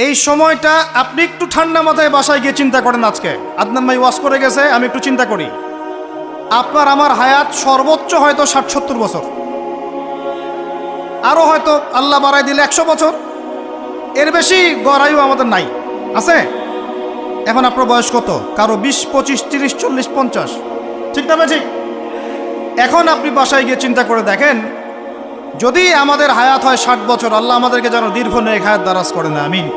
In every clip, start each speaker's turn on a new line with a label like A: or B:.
A: এই সময়টা আপনি একটু ঠান্ডা মাথায় বাসায় গিয়ে চিন্তা করেন। আজকে আদনান ভাই ওয়াজ করে গেছে, আমি একটু চিন্তা করি, আপনার আমার হায়াত সর্বোচ্চ হয়তো ৬০-৭০ বছর, আরও হয়তো আল্লাহ বাড়াই দিলে ১০০ বছর, এর বেশি গড়াইও আমাদের নাই, আছে? এখন আপনার বয়স কত? কারো ২০, ২৫, ৩০, ৪০, ৫০, ঠিক না ঠিক? এখন আপনি বাসায় গিয়ে চিন্তা করে দেখেন, যদি আমাদের হায়াত হয় ৬০ বছর, আল্লাহ আমাদেরকে যেন দীর্ঘ নেক হায়াত দারাজ করে না, আমিন।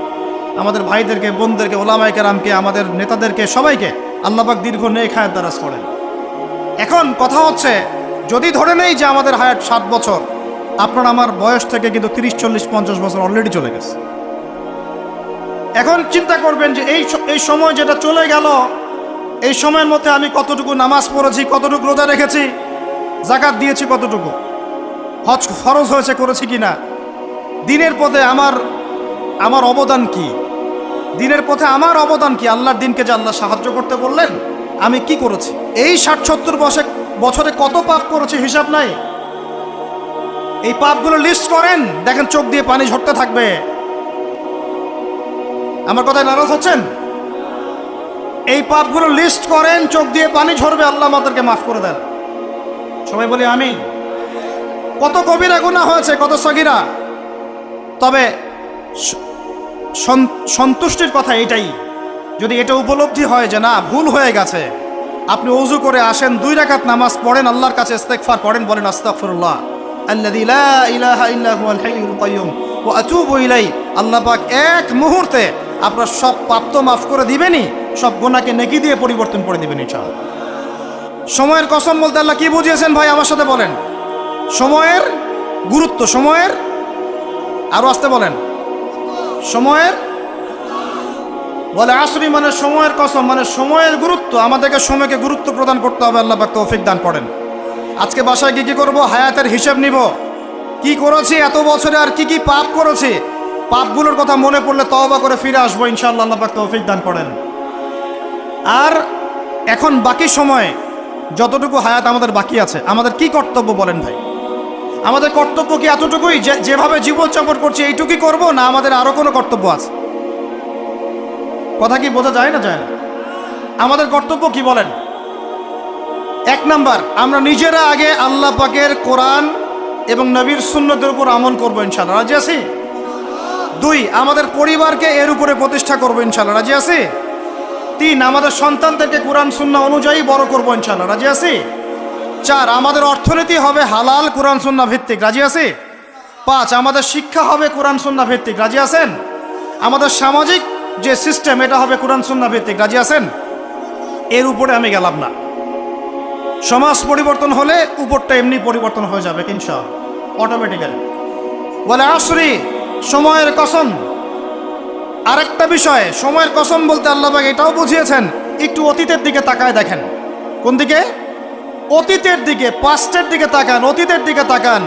A: আমাদের ভাইদেরকে, বোনদেরকে, ওলামায়ে কেরামকে, আমাদের নেতাদেরকে, সবাইকে আল্লাহ পাক দীর্ঘ নেক হায়াত দারাজ করেন। এখন কথা হচ্ছে, যদি ধরে নেই যে আমাদের হায়াত ৭ বছর, আপনার আমার বয়স থেকে কিন্তু ৩০, ৪০, ৫০ বছর অলরেডি চলে গেছে। এখন চিন্তা করবেন যে এই সময় যেটা চলে গেল, এই সময়ের মধ্যে আমি কতটুকু নামাজ পড়েছি, কতটুকু রোজা রেখেছি, যাকাত দিয়েছি কতটুকু, হজ ফরজ হয়েছে করেছি কিনা, দিনের পথে আমার অবদান কি, দিনের পথে আমার অবদান কি, আল্লাহর দিনকে যে আল্লাহ সাহায্য করতে বললেন আমি কি করেছি, এই ৬০-৭০ বছরে কত পাপ করেছি হিসাব নাই। এই পাপগুলো লিস্ট করেন, দেখেন চোখ দিয়ে পানি ঝরতে থাকবে। আমার কথায় নারাজ হচ্ছেন? এই পাপগুলো লিস্ট করেন, চোখ দিয়ে পানি ঝরবে, আল্লাহ আমাদেরকে মাফ করে দেন। সবাই বলি আমিন। কত কবিরা গুনাহ হয়েছে, কত সগীরা। তবে সন্তুষ্টির কথা এটাই, যদি এটা উপলব্ধি হয় যে না ভুল হয়ে গেছে, আপনি ওযু করে আসেন, ২ রাকাত নামাজ পড়েন, আল্লাহর কাছে ইস্তেগফার করেন, বলেন আস্তাগফিরুল্লাহ আল্লাযী লা ইলাহা ইল্লা হুয়াল হাইয়ুল কাইয়্যুম ওয়া আতুবু ইলাইহি। আল্লাহ পাক এক মুহূর্তে আপনার সব পাপ তো মাফ করে দিবেনই, সব গুনাহকে নেকি দিয়ে পরিবর্তন করে দিবেন ইনশাআল্লাহ। সময়ের কসম বলতে আল্লাহ কি বুঝিয়েছেন ভাই আমার সাথে বলেন? সময়ের গুরুত্ব, সময়ের, আরো আসতে বলেন, সময়ের, বলে আসরি মানে সময়ের কসম, মানে সময়ের গুরুত্ব। আমাদেরকে সময়কে গুরুত্ব প্রদান করতে হবে, আল্লাহ পাক তৌফিক দান করেন। আজকে বাসায় কি করব? হায়াতের হিসাব নিব, কি করেছি এত বছরে, আর কি কি পাপ করেছি, পাপগুলোর কথা মনে পড়লে তওবা করে ফিরে আসবো ইনশাআল্লাহ, আল্লাহ পাক তৌফিক দান করেন। আর এখন বাকি সময় যতটুকু হায়াত আমাদের বাকি আছে, আমাদের কি কর্তব্য বলেন ভাই? আমাদের কর্তব্য কি এতটুকুই যেভাবে জীবনযাপন করছি এইটুকুই করব, না আমাদের আরো কোনো কর্তব্য আছে? কথা কি বোঝা যায় না যায় না? আমাদের কর্তব্য কি বলেন? ১ নাম্বার, আমরা নিজেরা আগে আল্লাহ পাকের কোরআন এবং নবীর সুন্নতের উপর আমল করবো ইনশাআল্লাহ, রাজি আছি? ২, আমাদের পরিবারকে এর উপরে প্রতিষ্ঠা করবো ইনশাআল্লাহ, রাজি আছি? ৩, আমাদের সন্তানদেরকে কোরআন সুন্নাহ অনুযায়ী বড় করবো ইনশাআল্লাহ, রাজি আছি? ৪, আমাদের অর্থনীতি হবে হালাল কোরআন সুন্নাহ ভিত্তিক, রাজি আছি? ৫, আমাদের শিক্ষা হবে কোরআন সুন্নাহ ভিত্তিক, রাজি আছেন? আমাদের সামাজিক যে সিস্টেম এটা হবে কোরআন সুন্নাহ ভিত্তিক, রাজি আছেন? এর উপরে আমি গেলাম না। সমাজ পরিবর্তন হলে উপরটা এমনি পরিবর্তন হয়ে যাবে ইনশাআল্লাহ, অটোমেটিক্যালি। বলে আসরি, সময়ের কসম। আরেকটা বিষয়, সময়ের কসম বলতে আল্লাহ পাক এটাও বুঝিয়েছেন, একটু অতীতের দিকে তাকায় দেখেন। কোন দিকে? অতীতের দিকে, পাস্টের দিকে তাকান, অতীতের দিকে তাকান।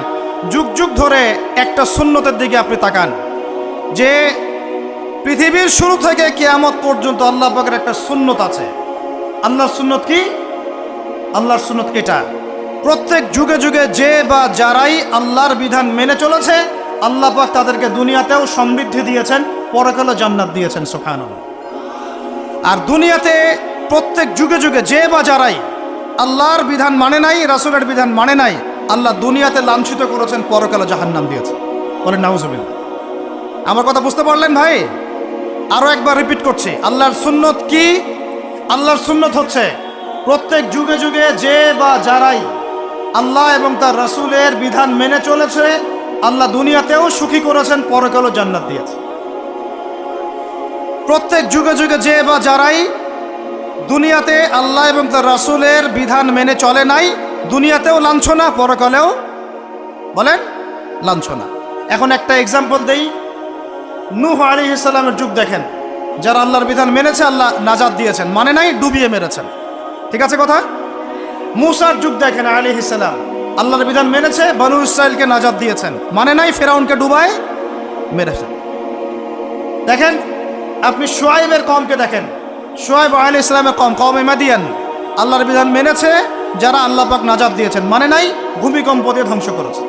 A: যুগ যুগ ধরে একটা সুন্নতের দিকে আপনি তাকান, যে পৃথিবীর শুরু থেকে কিয়ামত পর্যন্ত আল্লাহ পাকের একটা সুন্নত আছে। আল্লাহর সুন্নত কি? আল্লাহর সুন্নত এটা, প্রত্যেক যুগে যুগে যে বা যারাই আল্লাহর বিধান মেনে চলেছে, আল্লাহ পাক তাদেরকে দুনিয়াতেও সমৃদ্ধি দিয়েছেন, পরকালে জান্নাত দিয়েছেন, সুবহানাল্লাহ। আর দুনিয়াতে প্রত্যেক যুগে যুগে যে বা যারাই আল্লাহর বিধান মানে নাই, রাসূলের বিধান মানে নাই, আল্লাহ দুনিয়াতে লাঞ্ছিত করেছেন, পরকালে জাহান্নাম দিয়েছেন। বলেন নাউজুবিল্লাহ। আমার কথা বুঝতে পারলেন ভাই? আরো একবার রিপিট করছি, আল্লাহর সুন্নত কি? আল্লাহর সুন্নত হচ্ছে প্রত্যেক যুগে যুগে যে বা যারাই আল্লাহ এবং তার রাসূলের বিধান মেনে চলেছে, আল্লাহ দুনিয়াতেও সুখী করেছেন, পরকালে জান্নাত দিয়েছে। প্রত্যেক যুগে যুগে যে বা যারাই দুনিয়াতে আল্লাহ এবং তার রাসূলের বিধান মেনে চলে নাই, দুনিয়াতেও লাঞ্ছনা, পরকালেও বলেন লাঞ্ছনা। এখন একটা এক্সাম্পল দেই, নূহ আলাইহিস সালামের যুগ দেখেন, যারা আল্লাহর বিধান মেনেছে আল্লাহ নাজাত দিয়েছেন, মানে নাই ডুবিয়ে মেরেছেন, ঠিক আছে কথা? মূসার যুগ দেখেন আলাইহিস সালাম, আল্লাহর বিধান মেনেছে, বনু ইসরাইলকে নাজাত দিয়েছেন, মানে নাই ফেরাউনকে ডুবায় মেরেছেন। দেখেন আপনি শুআয়বের কওমকে দেখেন, শুআয়ব আলাইহিস সালামের কওম, কওমে মাদিয়ান, আল্লাহর বিধান মেনেছে, যারা আল্লাহ পাক নাজাত দিয়েছেন, মানে নাই ভূমিকম্প দিয়ে ধ্বংস করেছে।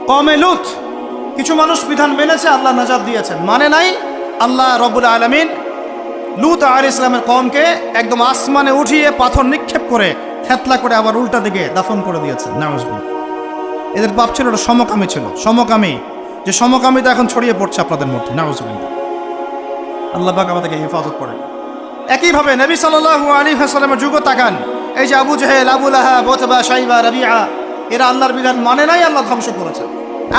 A: কওমে লূত, কিছু মানুষ বিধান মেনেছে, আল্লাহ নাজাত দিয়েছেন, মানে নাই আল্লাহ রব্বুল আলামিন লূত আলাইহিস সালামের কওমকে একদম আসমানে উঠিয়ে পাথর নিক্ষেপ করে থেতলা করে আবার উল্টা দিকে দাফন করে দিয়েছেন। নাউজুবিল্লাহ। এদের পাপ ছিল, ওটা সমকামী ছিল, সমকামী, যে সমকামিতা এখন ছড়িয়ে পড়ছে আপনাদের মধ্যে। নাউজুবিল্লাহ। আল্লাহ পাক আমাদেরকে হেফাজত করেন। একইভাবে নবী সাল্লাল্লাহু আলাইহি ওয়াসাল্লামের যুগ তাকান, এই যে আবু জাহেল, আবু লাহাব, উতবা, শাইবা, রাবিআ, এরা আল্লাহর বিধান মানে নাই, আল্লাহ ধ্বংস করেছেন।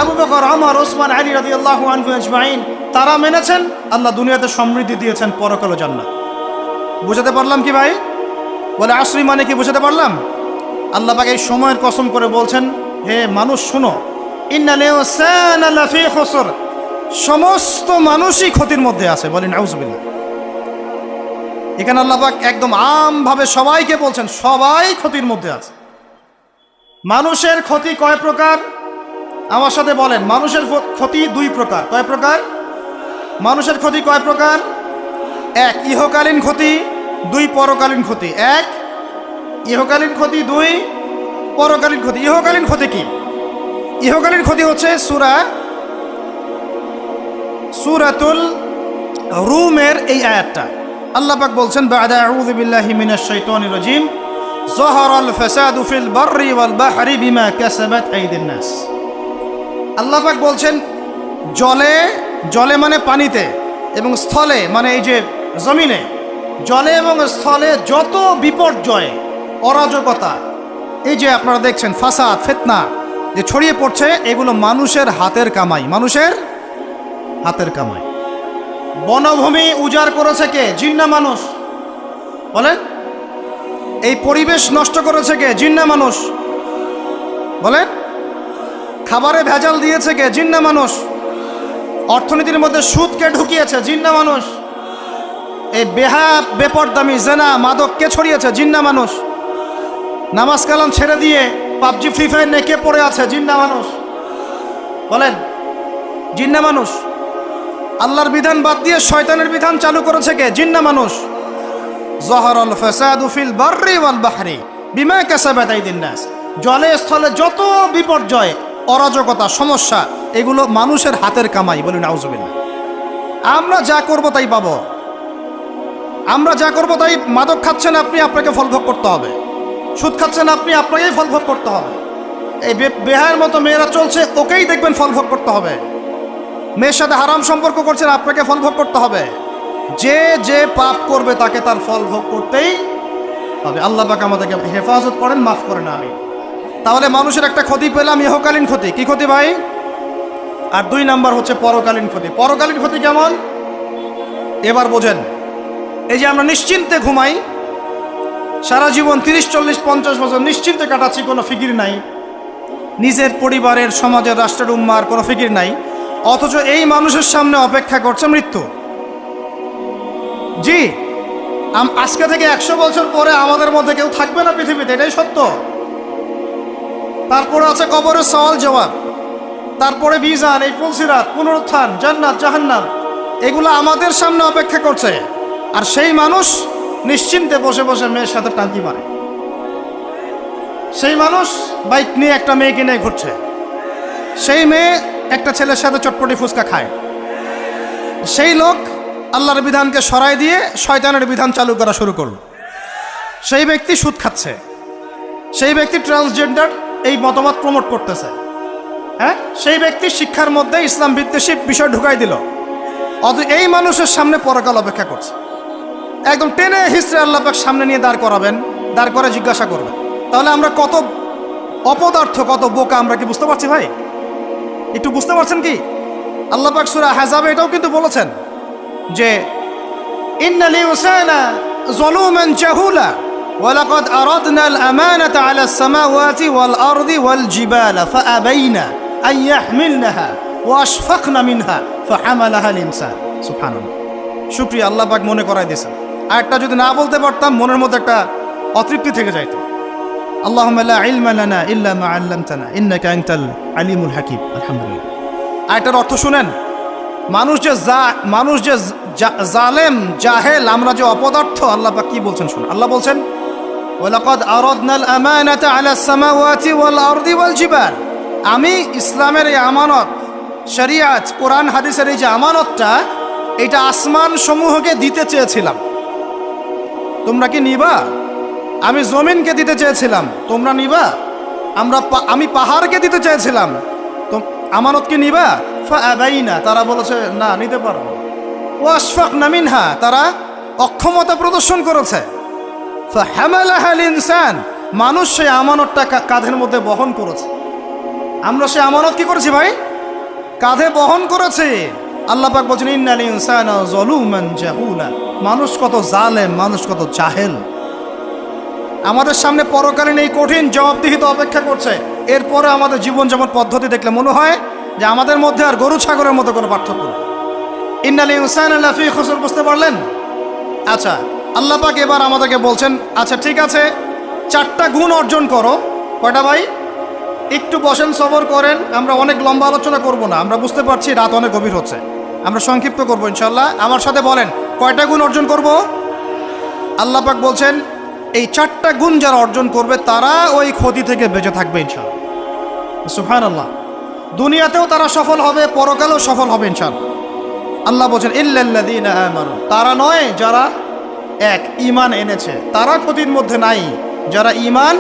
A: আবু বকর, ওমর, ওসমান, আলী রাদিয়াল্লাহু আনহু আজমাইন, তারা মেনেছেন, আল্লাহ দুনিয়াতে সমৃদ্ধি দিয়েছেন, পরকালে জান্নাত। বুঝাতে পারলাম কি ভাই? বলে আসরি মানে কি বুঝাতে পারলাম? আল্লাহ পাক এই সময়ের কসম করে বলছেন, হে মানুষ শুনো, ইন্নাল ইনসানা লাফি খুসর, সমস্ত মানুষই ক্ষতির মধ্যে আছে। বলেন নাউজুবিল্লাহ। এখানে আল্লাহ পাক একদম আমভাবে সবাইকে বলছেন, সবাই ক্ষতির মধ্যে আছে। মানুষের ক্ষতি কয় প্রকার? আমার সাথে বলেন, মানুষের ক্ষতি দুই প্রকার। কয় প্রকার? মানুষের ক্ষতি কয় প্রকার? এক, ইহকালীন ক্ষতি, দুই, পরকালীন ক্ষতি। এক, ইহকালীন ক্ষতি, দুই, পরকালীন ক্ষতি। ইহকালীন ক্ষতি কি? ইহকালীন ক্ষতি হচ্ছে সূরাতুল রুমের এই আয়াতটা। আল্লাহ পাক বলছেন, বা'দা আউযু বিল্লাহি মিনাশ শাইতানির রাজিম, যাহারাল ফাসাদু ফিল বাররি ওয়াল বাহরি বিমা কাসাবাত আইদিন নাস। আল্লাহ পাক বলছেন, জলে মানে পানিতে, এবং স্থলে মানে এই যে জমিনে, জলে এবং স্থলে যত বিপর্যয়, অরাজকতা, এই যে আপনারা দেখছেন ফাসাদ, ফিতনা যে ছড়িয়ে পড়ছে, এগুলো মানুষের হাতের কামাই, মানুষের হাতের কামাই। বনভূমি উজাড় করেছে কে? জিন না মানুষ? বলেন। এই পরিবেশ নষ্ট করেছে কে? জিন না মানুষ? বলেন। খাবারে ভেজাল দিয়েছে কে? জিন না মানুষ? অর্থনীতির মধ্যে সুদকে ঢুকিয়েছে, জিন না মানুষ? এই বেপরদামি, জেনা, মাদক কে ছড়িয়েছে? জিন না মানুষ? নামাজ কালাম ছেড়ে দিয়ে পাবজি, ফ্রি ফায়ার নিয়ে কে পড়ে আছে? জিন না মানুষ? বলেন, জিন না মানুষ? আল্লাহর বিধান বাদ দিয়ে শয়তানের বিধান চালু করেছে কে? জিন না মানুষ? যাহারাল ফাসাদু ফিল বাররি ওয়াল বাহরি বিমা কাসাবাত আইদিন নাস, জলে স্থলে যত বিপর্যয়, অরাজকতা, সমস্যা, এগুলো মানুষের হাতের কামাই। বলি নাউজুবিল্লাহ। আমরা যা করব তাই পাবো। আমরা যা করব তাই। মাদক খাচ্ছেন আপনি, আপনাকে ফল ভোগ করতে হবে। সুদ খাচ্ছেন আপনি, আপনাকেই ফল ভোগ করতে হবে। এই বেহায়ের মতো মেয়েরা চলছে, ওকেই দেখবেন ফল ভোগ করতে হবে। মেয়ের সাথে হারাম সম্পর্ক করছেন, আপনাকে ফল ভোগ করতে হবে। যে যে পাপ করবে তাকে তার ফল ভোগ করতেই হবে। আল্লাহ পাক আমাদেরকে হেফাজত করেন, মাফ করেন। আমি তাহলে মানুষের একটা ক্ষতি পেলাম, ইহকালীন ক্ষতি। কি ক্ষতি ভাই? আর দুই নাম্বার হচ্ছে পরকালীন ক্ষতি। পরকালীন ক্ষতি কেমন? এবার বোঝেন। এই যে আমরা নিশ্চিন্তে ঘুমাই, সারা জীবন 30, 40, 50 বছর নিশ্চিন্তে কাটাচ্ছি, কোনো ফিকির নাই, নিজের পরিবারের, সমাজের, রাষ্ট্রের, উম্মার কোনো ফিকির নাই, অথচ এই মানুষের সামনে অপেক্ষা করছে মৃত্যু। জি, আজকে থেকে 100 বছর পরে আমাদের মধ্যে কেউ থাকবে না পৃথিবীতে, এটাই সত্য। তারপরে আছে কবরের সওয়াল জবাব, তারপরে মিজান, এই পুলসিরাত, পুনরুত্থান, জান্নাত, জাহান্নাম, এগুলো আমাদের সামনে অপেক্ষা করছে। আর সেই মানুষ নিশ্চিন্তে বসে বসে মেয়ের সাথে টাঙ্কি মারে। সেই মানুষ বাইক নিয়ে একটা মেয়েকে নিয়ে ঘুরছে। সেই মেয়ে একটা ছেলের সাথে চটপটি ফুচকা খায়। সেই লোক আল্লাহর বিধানকে সরাই দিয়ে শয়তানের বিধান চালু করা শুরু করল। সেই ব্যক্তি সুদ খাচ্ছে। সেই ব্যক্তি ট্রান্সজেন্ডার এই মতামত প্রমোট করতেছে। হ্যাঁ, সেই ব্যক্তি শিক্ষার মধ্যে ইসলাম বিদ্বেষী বিষয় ঢুকাই দিল। অথচ এই মানুষের সামনে পরকাল অপেক্ষা করছে। একদম টেনে হিস্ট্রি আল্লাহ পাক সামনে নিয়ে দাঁড় করাবেন, দাঁড় করে জিজ্ঞাসা করবেন। তাহলে আমরা কত অপদার্থ, কত বোকা, আমরা কি বুঝতে পারছি ভাই? একটু বুঝতে পারছেন কি? আল্লাহ পাক সূরা আহজাবে এটাও কিন্তু বলেছেন যে ইন্নাল ইনসানা যালুমান জাহুলা ওয়া লাকাদ আরাদনাল আমানাতা আলাস সামাওয়াতি ওয়াল আরদি ওয়াল জিবালা ফাআবাইনা আন ইয়াহমিলনাহা ওয়া আশফাকনা মিনহা ফাহামালাহাল ইনসান। সুবহানাল্লাহ। শুকরিয়া, আল্লাহ পাক মনে করাই দিয়েছেন। আর একটা যদি না বলতে পারতাম, মনের মধ্যে একটা অতৃপ্তি থেকে যাইতো। আল্লাহুম্মা লা ইলমা লানা ইল্লা মা আল্লামতানা ইন্নাকা আনতাল আলিমুল হাকিম। আলহামদুলিল্লাহ। আয়টার অর্থ শুনেন। মানুষ যে জালেম, জাহেল, আমরা যে অপদার্থ, আল্লাহ পাক কি বলছেন শুনুন। আল্লাহ বলছেন, ওয়ালাকাদ আরাদনাল আমানাতা আলাস সামাওয়াতি ওয়াল আরদি ওয়াল জিবাল, আমি ইসলামের এই আমানত, শরিয়াত, কোরআন হাদিসের এই যে আমানতটা, এটা আসমান সমূহকে দিতে চেয়েছিলাম, তোমরা কি নিবা? আমি জমিনকে দিতে চেয়েছিলাম, তোমরা নিবা? আমি পাহাড়কে দিতে চেয়েছিলাম, তো আমানত কি নিবা? ফাআবাইনা, তারা বলেছে না, নিতে পারবো না। ওয়াশফাকনা মিনহা, তারা অক্ষমতা প্রদর্শন করেছে। ফাহামালাহাল ইনসান, মানুষ সেই আমানতটা কাঁধের মধ্যে বহন করেছে। আমরা সেই আমানত কি করেছি ভাই? কাঁধে বহন করেছি। আল্লাহ পাক বলছেন ইন্নাল ইনসানা যালুমান জাহুলা, মানুষ কত জালেম, মানুষ কত জাহেল। আমাদের সামনে পরকালীন এই কঠিন জবাবদিহিতা অপেক্ষা করছে। এরপরে আমাদের জীবনযাপন পদ্ধতি দেখলে মনে হয় যে আমাদের মধ্যে আর গরু ছাগলের মতো কোনো পার্থক্য নেই। ইন্নাল ইনসানা লাফি খুসর, বুঝতে পারলেন? আচ্ছা, আল্লাহ পাক এবার আমাদেরকে বলছেন আচ্ছা ঠিক আছে, 4টা গুণ অর্জন করো। কয়টা ভাই? একটু বসেন, সবর করেন, আমরা অনেক লম্বা আলোচনা করব না, আমরা বুঝতে পারছি রাত অনেক গভীর হচ্ছে, আমরা সংক্ষিপ্ত করবো ইনশাল্লাহ। আমার সাথে বলেন কয়টা গুণ অর্জন করব? আল্লাহ পাক বলছেন এই 4টা গুণ যারা অর্জন করবে তারা ওই ক্ষতি থেকে বেঁচে থাকবে ইনশাল্লাহ। সুবহানাল্লাহ। দুনিয়াতেও তারা সফল হবে, পরকালেও সফল হবে ইনশাল্লাহ। আল্লাহ বলছেন ইল্লাল্লাযীনা আমানু, তারা নয় যারা এক ঈমান এনেছে, তারা ক্ষতির মধ্যে নাই, যারা ঈমান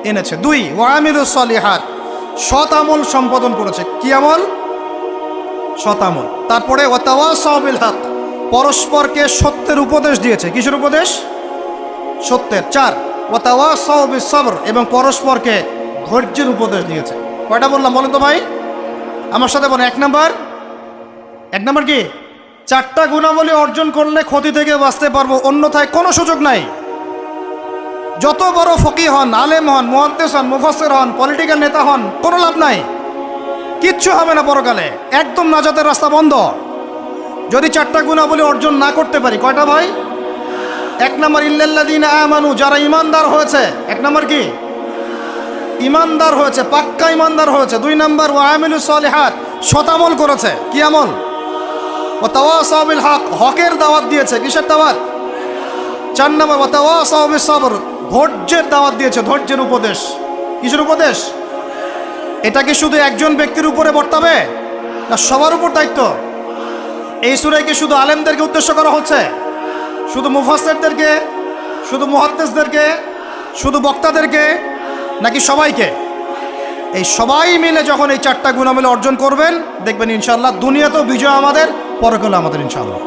A: এনেছে। 2 ওয়া আমিলুস সলিহাত, সৎ আমল সম্পাদন করেছে। কি আমল? সৎ আমল। তারপরে ওয়া তাওয়াসাউ বিল হক, পরস্পরকে সত্যের উপদেশ দিয়েছে। কিসের উপদেশ? সত্যের। 4 ওয়া তাওয়াসাউ বিস সবর, এবং পরস্পরকে ধৈর্যের উপদেশ দিয়েছে। কয়টা বললাম বলেন তো ভাই? আমার সাথে বলেন। 1 নাম্বার কি? 4টা গুণাবলী অর্জন করলে ক্ষতি থেকে বাঁচতে পারবো, অন্যথায় কোনো সুযোগ নাই। যত বড় ফকি হন, আলেম হন, মুহাদ্দিস হন, মুফাসসির হন, পলিটিক্যাল নেতা হন, কোনো লাভ নাই, কিচ্ছু হবে না পরকালে, একদম নাজাতের রাস্তা বন্ধ যদি 4টা গুণাবলী অর্জন না করতে পারি। কয়টা ভাই? 1 নাম্বার ইল্লাল্লাযীনা আমানু, যারা ইমানদার হয়েছে। 1 নাম্বার কি? ইমানদার হয়েছে, পাক্কা ইমানদার হয়েছে। 2 নাম্বার ওয়া আমিলুস সলিহাত, সৎ আমল করেছে। কি আমল? ওয়া তাওয়াসাউ বিল হক, হকের দাওয়াত দিয়েছে। কিসের দাওয়াত? 4 নাম্বার ওয়া তাওয়াসাউ বিস সবর, ধৈর্যের দাওয়াত দিয়েছে, ধৈর্যের উপদেশ। কিসের উপদেশ? এটা কি শুধু একজন ব্যক্তির উপরে বর্তাবে না সবার উপর দায়িত্ব? এই সূরায় কি শুধু আলেমদেরকে উদ্দেশ্য করা হচ্ছে? শুধু মুফাসসিরদেরকে, শুধু মুহাদ্দিসদেরকে, শুধু বক্তাদেরকে, নাকি সবাইকে? এই সবাই মিলে যখন এই 4টা গুণাবলী অর্জন করবেন, দেখবেন ইনশাআল্লাহ দুনিয়াতেও বিজয় আমাদের, পরকালে আমাদের ইনশাআল্লাহ।